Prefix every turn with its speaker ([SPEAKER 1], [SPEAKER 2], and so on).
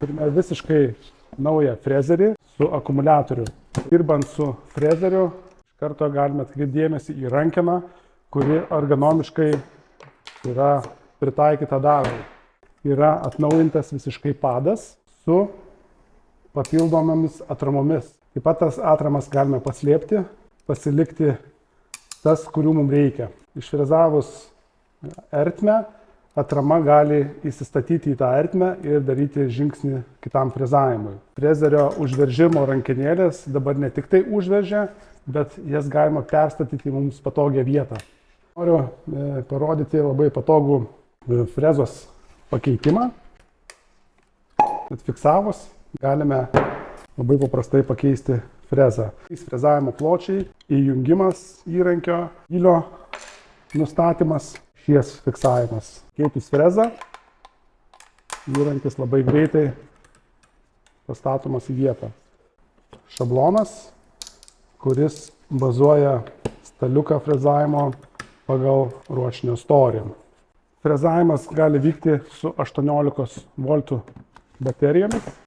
[SPEAKER 1] Turime visiškai naują frezerį su akumuliatoriu. Dirbant su frezeriu, iš karto galime atkreipti dėmesį į rankeną, kuri ergonomiškai yra pritaikyta darbui. Yra atnaujintas visiškai padas su papildomomis atramomis. Taip pat tas atramas galime paslėpti, pasilikti tas, kurių mums reikia. Išfrezavus ertmę, atrama gali įsistatyti į tą ertmę ir daryti žingsnį kitam frezavimui. Frezerio užveržimo rankenėlės dabar ne tik tai užveržia, bet jas galima perstatyti į mums patogią vietą. Noriu parodyti labai patogų frezos pakeitimą. Atfiksavus galime labai paprastai pakeisti frezą. Frezavimo pločiai, įjungimas įrankio, gylio nustatymas, šies fiksavimas. Keitus frezą, įrankis labai greitai pastatomas į vietą. Šablonas, kuris bazuoja staliuką frezavimo pagal ruošinio storį. Frezavimas gali vykti su 18 V baterijomis.